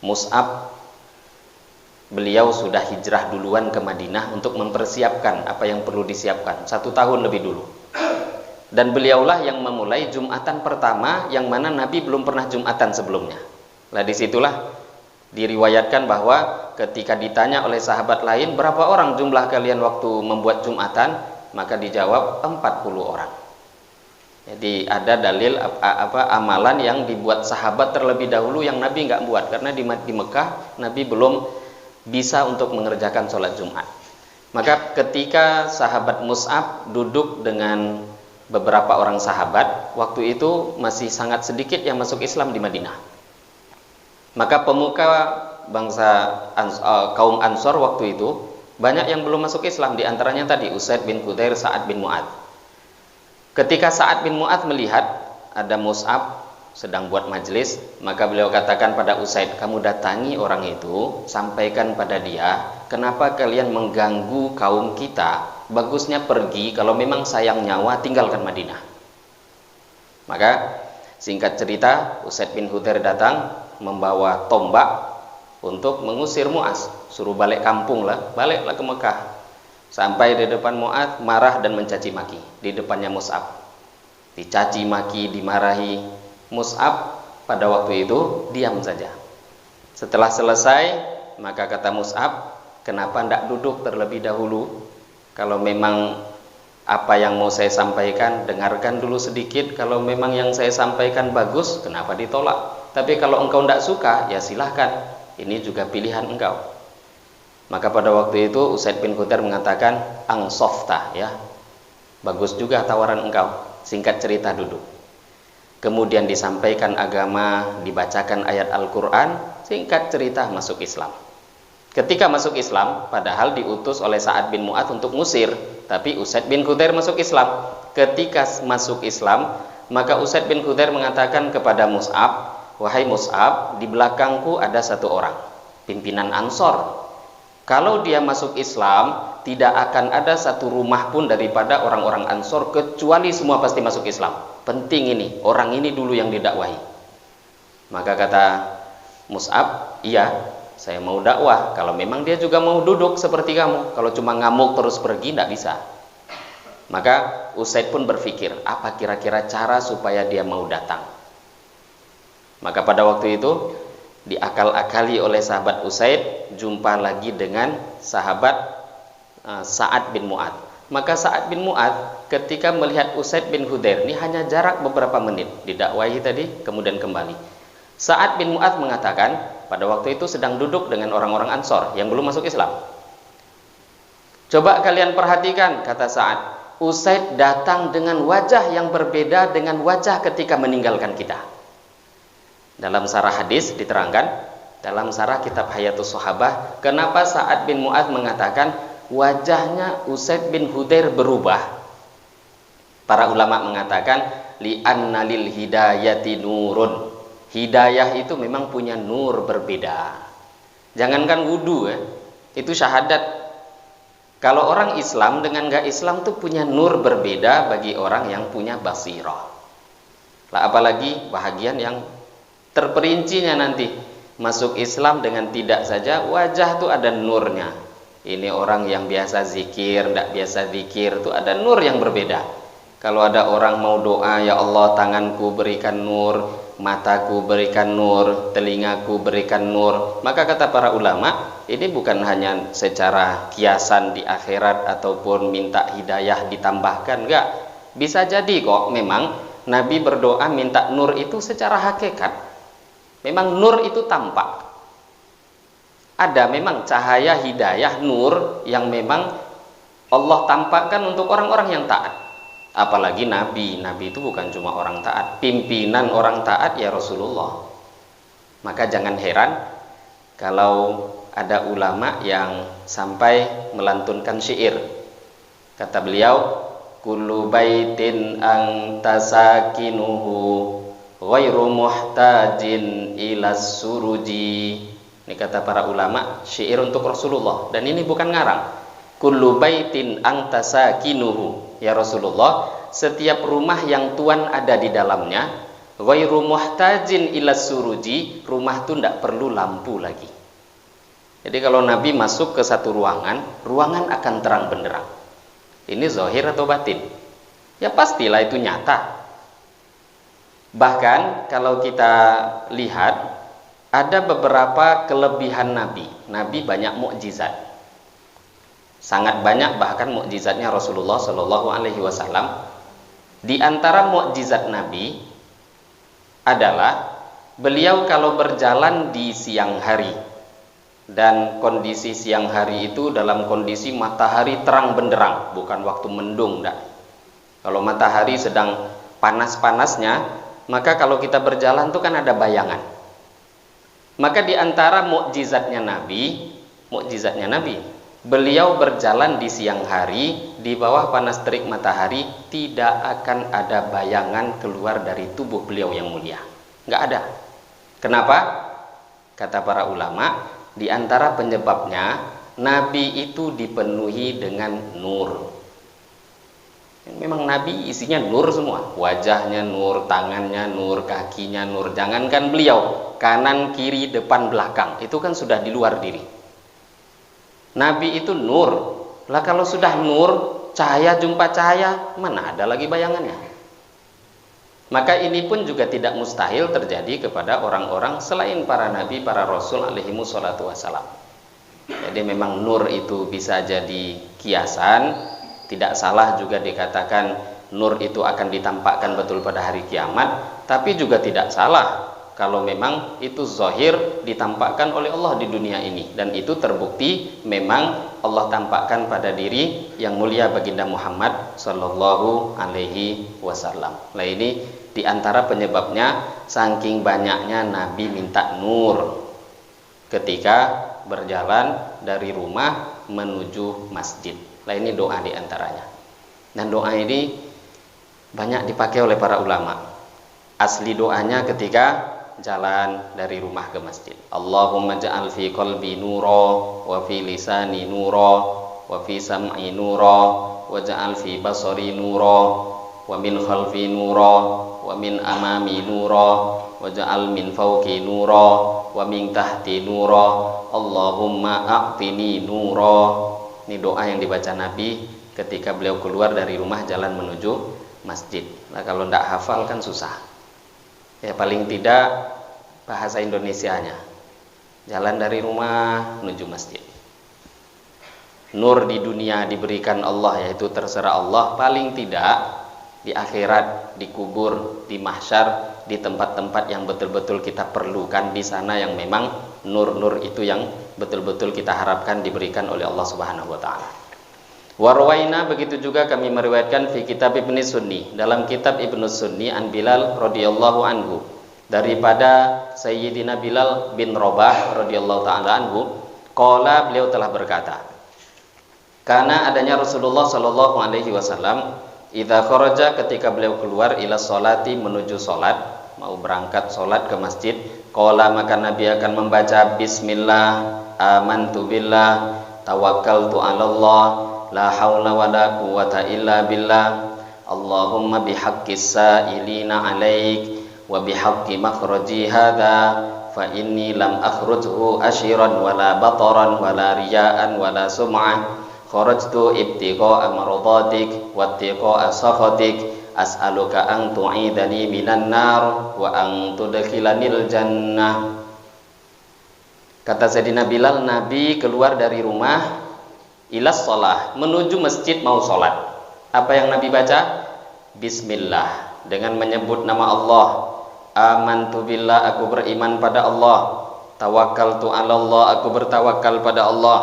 Mus'ab beliau sudah hijrah duluan ke Madinah untuk mempersiapkan apa yang perlu disiapkan 1 tahun lebih dulu. Dan beliaulah yang memulai Jumatan pertama, yang mana Nabi belum pernah Jumatan sebelumnya. Nah, disitulah diriwayatkan bahwa ketika ditanya oleh sahabat lain, berapa orang jumlah kalian waktu membuat Jumatan, maka dijawab 40 orang. Jadi ada dalil amalan yang dibuat sahabat terlebih dahulu yang Nabi nggak buat, karena di Mekah Nabi belum bisa untuk mengerjakan sholat Jumat. Maka ketika sahabat Mus'ab duduk dengan beberapa orang sahabat, waktu itu masih sangat sedikit yang masuk Islam di Madinah. Maka pemuka bangsa kaum Ansor waktu itu banyak yang belum masuk Islam, di antaranya tadi Usaid bin Khudair, Sa'ad bin Mu'ad. Ketika Sa'ad bin Mu'ad melihat ada Mus'ab sedang buat majelis, maka beliau katakan pada Usaid, kamu datangi orang itu, sampaikan pada dia, kenapa kalian mengganggu kaum kita? Bagusnya pergi, kalau memang sayang nyawa tinggalkan Madinah. Maka singkat cerita, Usaid bin Khudair datang membawa tombak untuk mengusir Mu'az, suruh balik kampung lah, baliklah ke Mekah. Sampai di depan Mu'az, marah dan mencaci maki di depannya Mus'ab. Dicaci maki, dimarahi. Mus'ab pada waktu itu diam saja. Setelah selesai, maka kata Mus'ab, kenapa tidak duduk terlebih dahulu? Kalau memang apa yang mau saya sampaikan, dengarkan dulu sedikit. Kalau memang yang saya sampaikan bagus, kenapa ditolak? Tapi kalau engkau tidak suka, ya silahkan. Ini juga pilihan engkau. Maka pada waktu itu Usaid bin Khudair mengatakan, angsofta, ya, bagus juga tawaran engkau. Singkat cerita duduk. Kemudian disampaikan agama, dibacakan ayat Al-Quran, singkat cerita masuk Islam. Ketika masuk Islam, padahal diutus oleh Sa'ad bin Mu'ad untuk ngusir, tapi Usaid bin Khudair masuk Islam. Ketika masuk Islam, maka Usaid bin Khudair mengatakan kepada Mus'ab, wahai Mus'ab, di belakangku ada satu orang, pimpinan Ansor. Kalau dia masuk Islam, tidak akan ada satu rumah pun daripada orang-orang Ansor kecuali semua pasti masuk Islam. Penting ini, orang ini dulu yang didakwahi. Maka kata Mus'ab, iya, saya mau dakwah. Kalau memang dia juga mau duduk seperti kamu, kalau cuma ngamuk terus pergi, tidak bisa. Maka Usaid pun berpikir, apa kira-kira cara supaya dia mau datang. Maka pada waktu itu diakal-akali oleh sahabat Usaid, jumpa lagi dengan sahabat Sa'ad bin Mu'ad. Maka Sa'ad bin Mu'ad ketika melihat Usaid bin Hudair, ini hanya jarak beberapa menit, didakwahi tadi kemudian kembali. Sa'ad bin Mu'ad mengatakan, pada waktu itu sedang duduk dengan orang-orang Ansor yang belum masuk Islam. Coba kalian perhatikan, kata Sa'ad, Usaid datang dengan wajah yang berbeda dengan wajah ketika meninggalkan kita. Dalam sarah hadis diterangkan, dalam sarah kitab Hayatus Sahabah, kenapa Sa'ad bin Mu'ad mengatakan wajahnya Usaid bin Hudair berubah? Para ulama mengatakan li'anna lil hidayati nurun. Hidayah itu memang punya nur berbeda. Jangankan wudu ya, itu syahadat. Kalau orang Islam dengan gak Islam tuh punya nur berbeda bagi orang yang punya basirah. Lah apalagi bahagian yang terperincinya nanti masuk Islam dengan tidak saja wajah tuh ada nurnya. Ini orang yang biasa zikir, tidak biasa zikir tuh ada nur yang berbeda. Kalau ada orang mau doa, ya Allah tanganku berikan nur, mataku berikan nur, telingaku berikan nur, maka kata para ulama ini bukan hanya secara kiasan di akhirat ataupun minta hidayah ditambahkan, enggak. Bisa jadi kok memang Nabi berdoa minta nur itu secara hakikat. Memang nur itu tampak. Ada memang cahaya hidayah nur yang memang Allah tampakkan untuk orang-orang yang taat. Apalagi Nabi. Nabi itu bukan cuma orang taat, pimpinan orang taat ya Rasulullah. Maka jangan heran kalau ada ulama yang sampai melantunkan syair. Kata beliau, kullu baitin anta sakinuhu ghairu muhtajin ilas suruji. Ini kata para ulama, syair untuk Rasulullah, dan ini bukan ngarang. Kullu baitin anta sakinuhu, ya Rasulullah, setiap rumah yang Tuhan ada di dalamnya, ghairu muhtajin ilas suruji, rumah itu tidak perlu lampu lagi. Jadi kalau Nabi masuk ke satu ruangan, ruangan akan terang benderang. Ini zahir atau batin? Ya pastilah itu nyata. Bahkan kalau kita lihat ada beberapa kelebihan Nabi. Nabi banyak mukjizat. Sangat banyak bahkan mukjizatnya Rasulullah Shallallahu alaihi wasallam. Di antara mukjizat Nabi adalah beliau kalau berjalan di siang hari, dan kondisi siang hari itu dalam kondisi matahari terang benderang, bukan waktu mendung, enggak. Kalau matahari sedang panas-panasnya, maka kalau kita berjalan itu kan ada bayangan. Maka di antara mukjizatnya Nabi, beliau berjalan di siang hari di bawah panas terik matahari, tidak akan ada bayangan keluar dari tubuh beliau yang mulia. Enggak ada. Kenapa? Kata para ulama, di antara penyebabnya Nabi itu dipenuhi dengan nur. Memang Nabi isinya nur semua, wajahnya nur, tangannya nur, kakinya nur. Jangankan beliau, kanan, kiri, depan, belakang, itu kan sudah di luar diri. Nabi itu nur. Lah kalau sudah nur, cahaya jumpa cahaya, mana ada lagi bayangannya. Maka ini pun juga tidak mustahil terjadi kepada orang-orang selain para nabi, para rasul alaihimu sholatu wassalam. Jadi memang nur itu bisa jadi kiasan. Tidak salah juga dikatakan nur itu akan ditampakkan betul pada hari kiamat. Tapi juga tidak salah kalau memang itu zahir ditampakkan oleh Allah di dunia ini. Dan itu terbukti memang Allah tampakkan pada diri yang mulia baginda Muhammad Sallallahu alaihi wasallam. Nah ini diantara penyebabnya saking banyaknya Nabi minta nur ketika berjalan dari rumah menuju masjid. Nah ini doa diantaranya. Dan doa ini banyak dipakai oleh para ulama. Asli doanya ketika jalan dari rumah ke masjid. Allahumma ja'al fi qalbi nura wa fi lisani nura wa fi sam'i nura wa ja'al fi basari nura wa min khalfi nura wa min amami nura wa ja'al min fawqi nura wa min tahti nura Allahumma a'tini nura. Ini doa yang dibaca Nabi ketika beliau keluar dari rumah jalan menuju masjid. Nah, kalau tidak hafal kan susah. Ya paling tidak bahasa Indonesianya. Jalan dari rumah menuju masjid. Nur di dunia diberikan Allah, yaitu terserah Allah. Paling tidak di akhirat, di kubur, di mahsyar, di tempat-tempat yang betul-betul kita perlukan, di sana yang memang nur-nur itu yang betul-betul kita harapkan diberikan oleh Allah Subhanahu wa taala. Warwaina, begitu juga kami meriwayatkan fi kitab Ibnu Sunni, dalam kitab Ibnu Sunni an Bilal radhiyallahu anhu, daripada Sayyidina Bilal bin Rabah radhiyallahu taala anhu, qala, beliau telah berkata, karena adanya Rasulullah sallallahu alaihi wasallam idza kharaja, ketika beliau keluar ila sholati, menuju salat, mau berangkat salat ke masjid, qala, maka Nabi akan membaca bismillah, amantu billah, tawakkaltu 'ala Allah, la haula wala quwwata illa billah, Allahumma bihaqqis sa'ilina 'alaik wa bihaqqi makhraji hadza fa inni lam akhrujhu ashiran wala bataran wala riya'an wala sum'ah, kharajtu ibtigha'a mardatik wattiqa'a sakhatik, as'aluka an tu'idani minan nar wa an tudkhilanil jannah. Kata Sayyidina Bilal, Nabi keluar dari rumah ilas sholah, menuju masjid mau sholat. Apa yang Nabi baca? Bismillah, dengan menyebut nama Allah. Amantu billah, aku beriman pada Allah. Tawakkaltu 'ala Allah, aku bertawakal pada Allah.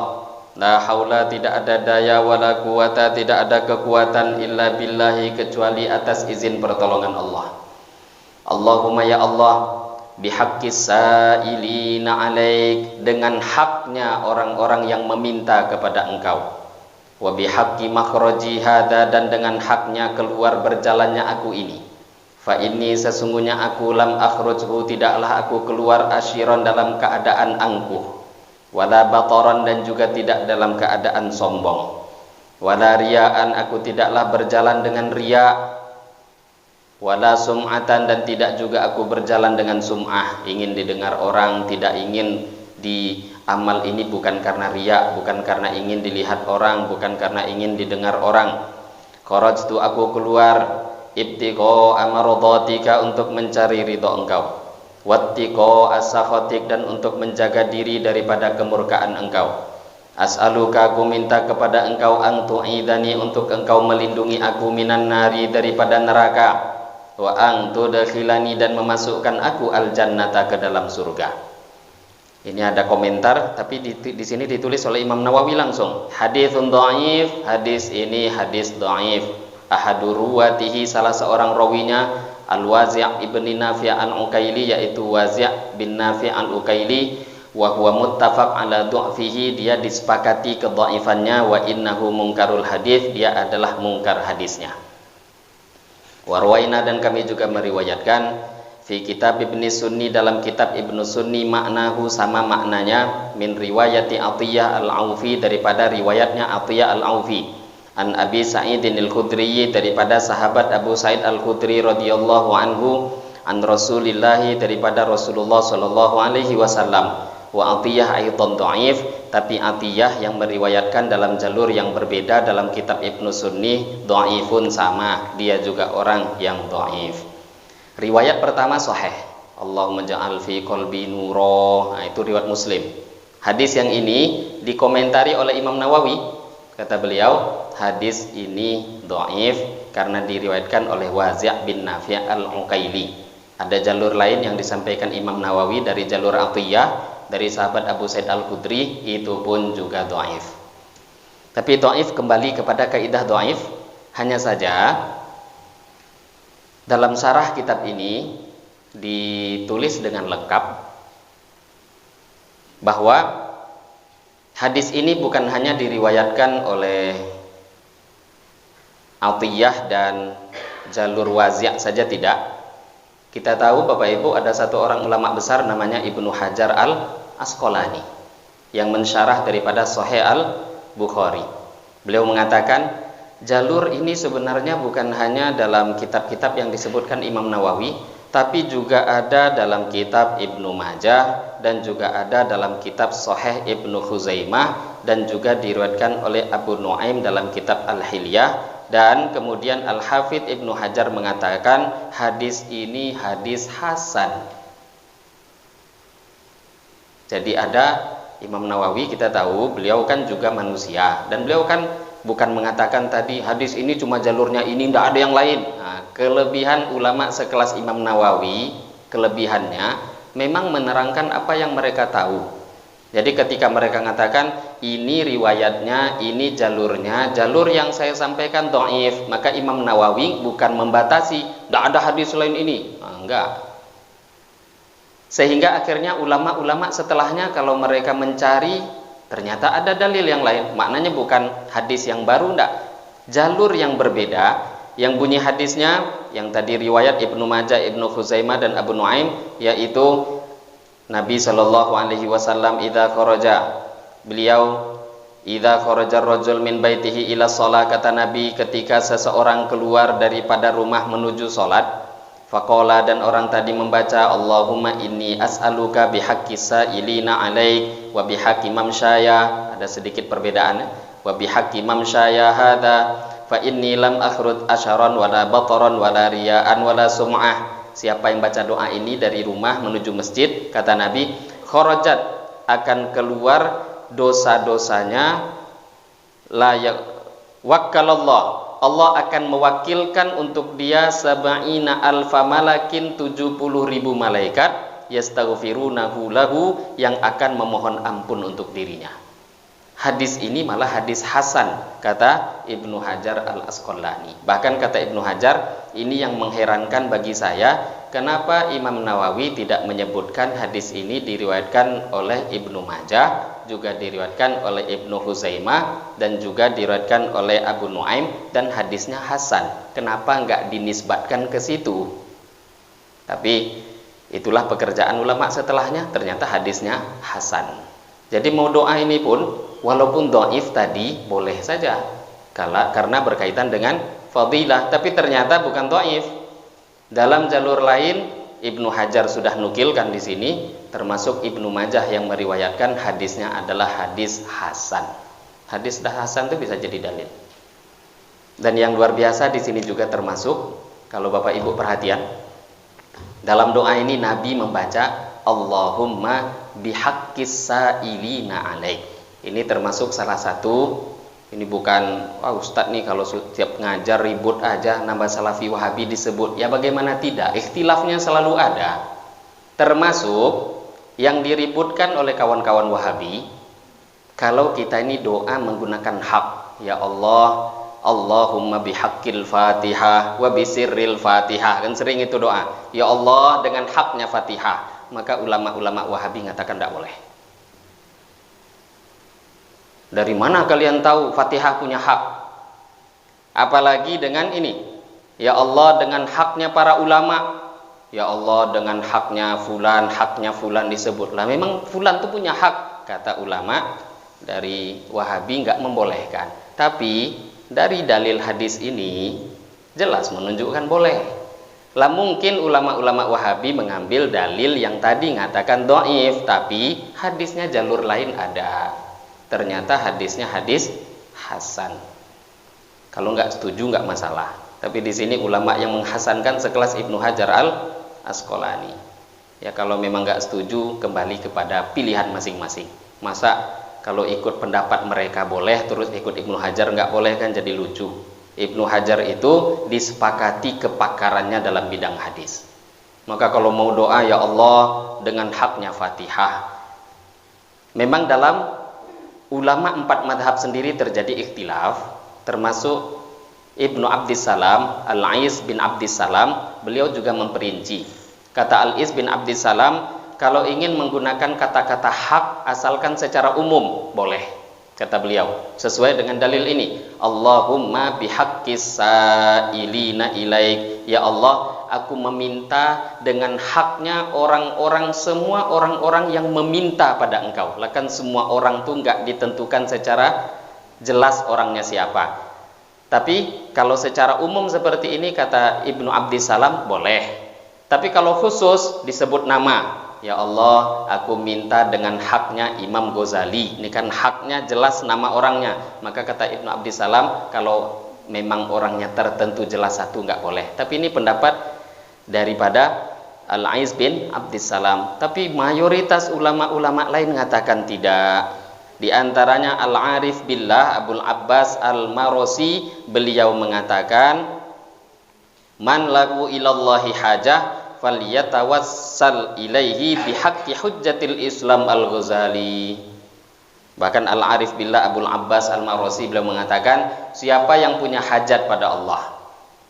La haula, tidak ada daya, wala quwata, tidak ada kekuatan, illa billahi, kecuali atas izin pertolongan Allah. Allahumma, ya Allah, bihaqqis sa'ilina 'alaik, dengan haknya orang-orang yang meminta kepada engkau. Wa bihaqqi makhraji hadza, dan dengan haknya keluar berjalannya aku ini. Fa inni, sesungguhnya aku, lam akhrujhu, tidaklah aku keluar asyiran, dalam keadaan angkuh, wala bataran, dan juga tidak dalam keadaan sombong, wala riya'an, aku tidaklah berjalan dengan riya', wala sum'atan, dan tidak juga aku berjalan dengan sum'ah, ingin didengar orang, tidak ingin di amal ini bukan karena riya', bukan karena ingin dilihat orang, bukan karena ingin didengar orang. Kharajtu, aku keluar, ibtigha'a mardatika, untuk mencari ridha engkau, wattiqa'a sakhatik, dan untuk menjaga diri daripada kemurkaan engkau. As'aluka, aku minta kepada engkau, an tu'idani, untuk engkau melindungi aku, minan nari, daripada neraka, wa an tudkhilani, dan memasukkan aku al jannata, ke dalam surga. Ini ada komentar, tapi di sini ditulis oleh Imam Nawawi langsung, haditsun dhaif, hadis ini hadis dhaif. Ahadu ruwatihi, salah seorang rawinya, Al-Wazi' ibn Nafi' al-Ukaili, yaitu Wazi' bin Nafi' al-Ukaili, wa huwa muttafaq ala du'fihi, dia disepakati kedhaifannya, wa innahu munkarul hadis, dia adalah mungkar hadisnya. Warwaina, dan kami juga meriwayatkan fi kitab Ibnu Sunni, dalam kitab Ibnu Sunni, maknahu, sama maknanya, min riwayati Atiyah al-Aufi, daripada riwayatnya Atiyah al-Aufi, an Abi Sa'idin al-Khudri, daripada sahabat Abu Sa'id al-Khudri radhiyallahu anhu, an Rasulillahi, daripada Rasulullah sallallahu alaihi wasallam. Wa Atiyah aidan dhaif, tapi Atiyah yang meriwayatkan dalam jalur yang berbeda dalam kitab Ibnu Sunni dhaifun, sama, dia juga orang yang dhaif. Riwayat pertama sahih, Allahumma ja'al fi qalbi nura, nah, itu riwayat Muslim. Hadis yang ini dikomentari oleh Imam Nawawi, kata beliau, hadis ini dhaif karena diriwayatkan oleh Wazi' bin Nafi' al-Ukaili. Ada jalur lain yang disampaikan Imam Nawawi dari jalur Atiyah, dari sahabat Abu Sa'id al-Khudri, itu pun juga dhaif. Tapi dhaif kembali kepada kaidah dhaif, hanya saja dalam syarah kitab ini ditulis dengan lengkap bahwa hadis ini bukan hanya diriwayatkan oleh Atiyah dan jalur Wazi' saja, tidak, Kita tahu Bapak Ibu ada satu orang ulama besar namanya Ibnu Hajar al-Asqalani yang mensyarah daripada Sahih al-Bukhari. Beliau mengatakan jalur ini sebenarnya bukan hanya dalam kitab-kitab yang disebutkan Imam Nawawi, tapi juga ada dalam kitab Ibnu Majah dan juga ada dalam kitab Sahih Ibnu Khuzaimah dan juga diriwayatkan oleh Abu Nuaim dalam kitab Al-Hilyah. Dan kemudian Al-Hafidz Ibnu Hajar mengatakan hadis ini hadis hasan. Jadi ada Imam Nawawi, kita tahu beliau kan juga manusia, dan beliau kan bukan mengatakan tadi hadis ini cuma jalurnya ini, tidak ada yang lain. Nah, kelebihan ulama sekelas Imam Nawawi, kelebihannya memang menerangkan apa yang mereka tahu. Jadi ketika mereka mengatakan ini riwayatnya, ini jalurnya, jalur yang saya sampaikan dhaif, maka Imam Nawawi bukan membatasi, tidak ada hadis lain ini. Nah, enggak. Sehingga akhirnya ulama-ulama setelahnya kalau mereka mencari, ternyata ada dalil yang lain. Maknanya bukan hadis yang baru, enggak. Jalur yang berbeda, yang bunyi hadisnya, yang tadi riwayat Ibnu Majah, Ibnu Khuzaimah dan Abu Nuaim, yaitu Nabi Shallallahu Alaihi Wasallam idza kharaja, beliau idza kharaja rajul min baitihi ila shalah, kata Nabi ketika seseorang keluar daripada rumah menuju salat, faqala, dan orang tadi membaca Allahumma inni as'aluka bihaqqi sa'ilina alaik wa bihaqqi mamsyaya, ada sedikit perbedaan, wa bihaqqi mamsyaya hadza fa inni lam akhruj asharan wala bataran wala riya'an wala sum'ah. Siapa yang baca doa ini dari rumah menuju masjid, kata Nabi, kharajat, akan keluar dosa-dosanya, la wakkalallah, Allah akan mewakilkan untuk dia sab'ina alfa malakin, 70.000 malaikat, yastaghfirunahu lahu, yang akan memohon ampun untuk dirinya. Hadis ini malah hadis hasan, kata Ibnu Hajar al-Asqalani. Bahkan kata Ibnu Hajar, ini yang mengherankan bagi saya, kenapa Imam Nawawi tidak menyebutkan hadis ini diriwayatkan oleh Ibnu Majah, juga diriwayatkan oleh Ibnu Khuzaimah, dan juga diriwayatkan oleh Abu Nuaim, dan hadisnya hasan. Kenapa enggak dinisbatkan ke situ? Tapi itulah pekerjaan ulama setelahnya, ternyata hadisnya hasan. Jadi mau doa ini pun walaupun dhaif tadi boleh saja, karena berkaitan dengan fadilah, tapi ternyata bukan dhaif. Dalam jalur lain Ibnu Hajar sudah nukilkan di sini, termasuk Ibnu Majah yang meriwayatkan hadisnya adalah hadis hasan. Hadis hasan itu bisa jadi dalil. Dan yang luar biasa di sini juga termasuk, kalau Bapak Ibu perhatian, dalam doa ini Nabi membaca Allahumma bihaqqis sa'ilina alaik. Ini termasuk salah satu, ini bukan Ustadz nih kalau setiap ngajar ribut aja nambah salafi wahabi disebut. Ya bagaimana tidak, ikhtilafnya selalu ada. Termasuk yang diributkan oleh kawan-kawan wahabi, kalau kita ini doa menggunakan hak, ya Allah, Allahumma bihaqqil fatihah wa bisirril fatihah, kan sering itu doa, ya Allah dengan haknya fatihah. Maka ulama-ulama wahabi mengatakan tidak boleh. Dari mana kalian tahu Fatihah punya hak? Apalagi dengan ini, ya Allah dengan haknya para ulama, ya Allah dengan haknya fulan disebut. Lah memang fulan itu punya hak, kata ulama dari Wahabi nggak membolehkan. Tapi dari dalil hadis ini jelas menunjukkan boleh. Lah mungkin ulama-ulama Wahabi mengambil dalil yang tadi mengatakan dhaif, tapi hadisnya jalur lain ada. Ternyata hadisnya hadis hasan. Kalau nggak setuju nggak masalah. Tapi di sini ulama yang menghasankan sekelas Ibnu Hajar al-Asqalani. Ya kalau memang nggak setuju, kembali kepada pilihan masing-masing. Masa kalau ikut pendapat mereka boleh, terus ikut Ibnu Hajar nggak boleh, kan jadi lucu. Ibnu Hajar itu disepakati kepakarannya dalam bidang hadis. Maka kalau mau doa, ya Allah dengan haknya Fatihah. Memang dalam ulama 4 madhab sendiri terjadi ikhtilaf, termasuk Ibnu Abdissalam, Al-Ais bin Abdissalam, beliau juga memperinci. Kata Al-Ais bin Abdissalam, kalau ingin menggunakan kata-kata hak asalkan secara umum boleh. Kata beliau, sesuai dengan dalil ini, Allahumma bihaqqis sa'ilina ilaik, ya Allah aku meminta dengan haknya orang-orang, semua orang-orang yang meminta pada engkau. Lah kan semua orang tuh enggak ditentukan secara jelas orangnya siapa. Tapi kalau secara umum seperti ini kata Ibnu Abdissalam boleh. Tapi kalau khusus disebut nama, ya Allah, aku minta dengan haknya Imam Ghazali. Ini kan haknya jelas nama orangnya. Maka kata Ibnu Abdissalam, kalau memang orangnya tertentu jelas satu nggak boleh. Tapi ini pendapat daripada Al-Aiz bin Abdissalam. Tapi mayoritas ulama-ulama lain mengatakan tidak. Di antaranya Al-Arif Billah Abul Abbas Al-Marosi, beliau mengatakan, man lahu ilallahi hajah falyatawassal ilaihi bihaqqi hujjatil Islam Al-Ghazali. Bahkan Al-Arif Billah Abul Abbas Al-Marosi beliau mengatakan, siapa yang punya hajat pada Allah,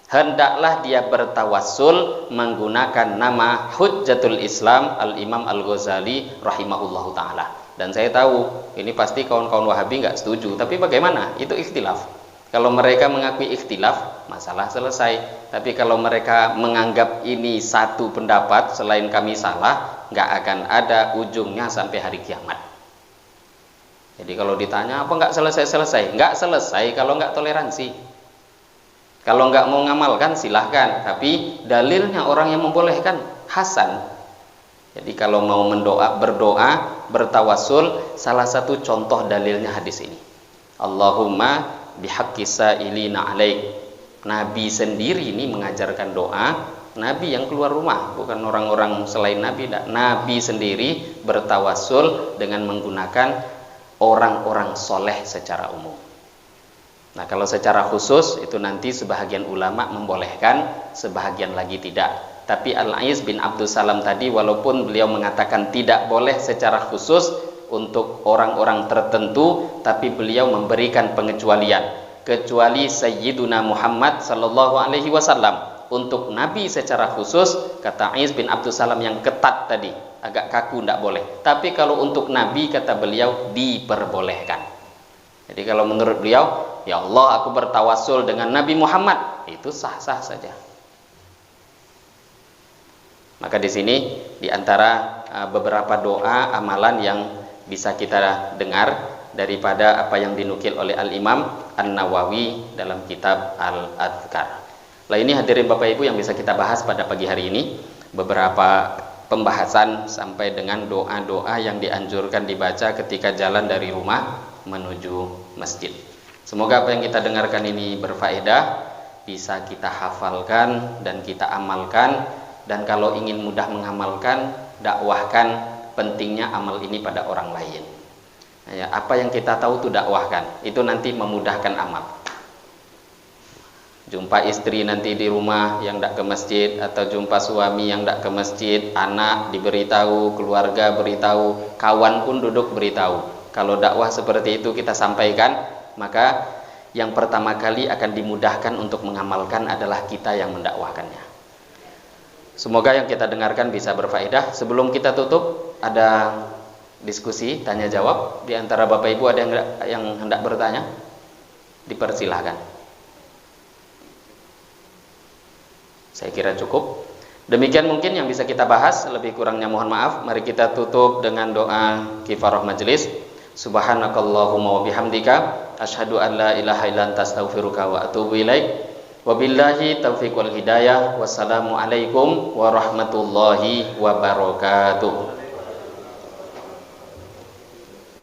hendaklah dia bertawassul menggunakan nama Hujjatul Islam Al-Imam Al-Ghazali rahimahullahu ta'ala. Dan saya tahu ini pasti kawan-kawan Wahabi nggak setuju, tapi bagaimana? Itu ikhtilaf. Kalau mereka mengakui ikhtilaf, masalah selesai. Tapi kalau mereka menganggap ini satu pendapat, selain kami salah, nggak akan ada ujungnya sampai hari kiamat. Jadi kalau ditanya apa nggak selesai-selesai? Nggak selesai kalau nggak toleransi. Kalau nggak mau ngamalkan silahkan, tapi dalilnya orang yang membolehkan Hasan. Jadi kalau mau berdoa, bertawassul, salah satu contoh dalilnya hadis ini. Allahumma bihaqqi sa'ilina alaik. Nabi sendiri ini mengajarkan doa. Nabi yang keluar rumah, bukan orang-orang selain Nabi. Nabi sendiri bertawassul dengan menggunakan orang-orang soleh secara umum. Nah, kalau secara khusus itu nanti sebahagian ulama membolehkan, sebahagian lagi tidak. Tapi Al-Aiz bin Abdussalam tadi, walaupun beliau mengatakan tidak boleh secara khusus untuk orang-orang tertentu, tapi beliau memberikan pengecualian. Kecuali Sayyiduna Muhammad sallallahu alaihi wasallam. Untuk Nabi secara khusus, kata Aiz bin Abdussalam yang ketat tadi, agak kaku, tidak boleh. Tapi kalau untuk Nabi, kata beliau, diperbolehkan. Jadi kalau menurut beliau, ya Allah, aku bertawassul dengan Nabi Muhammad, itu sah-sah saja. Maka di sini di antara beberapa doa amalan yang bisa kita dengar daripada apa yang dinukil oleh Al-Imam An-Nawawi dalam kitab Al-Adhkar. Lah ini hadirin Bapak Ibu yang bisa kita bahas pada pagi hari ini, beberapa pembahasan sampai dengan doa-doa yang dianjurkan dibaca ketika jalan dari rumah menuju masjid. Semoga apa yang kita dengarkan ini berfaedah, bisa kita hafalkan dan kita amalkan. Dan kalau ingin mudah mengamalkan, dakwahkan pentingnya amal ini pada orang lain. Ya, apa yang kita tahu itu dakwahkan, itu nanti memudahkan amal. Jumpa istri nanti di rumah yang tidak ke masjid, atau jumpa suami yang tidak ke masjid, anak diberitahu, keluarga beritahu, kawan pun duduk beritahu. Kalau dakwah seperti itu kita sampaikan, maka yang pertama kali akan dimudahkan untuk mengamalkan adalah kita yang mendakwahkannya. Semoga yang kita dengarkan bisa berfaedah. Sebelum kita tutup, ada diskusi tanya jawab di antara Bapak Ibu. Ada yang hendak bertanya? Dipersilahkan. Saya kira cukup. Demikian mungkin yang bisa kita bahas. Lebih kurangnya mohon maaf. Mari kita tutup dengan doa kifarah majelis. Subhanakallahumma wa bihamdika asyhadu an la ilaha illa anta astaghfiruka wa atubu ilaik. Wabillahi taufiq wal hidayah. Wassalamualaikum warahmatullahi wabarakatuh.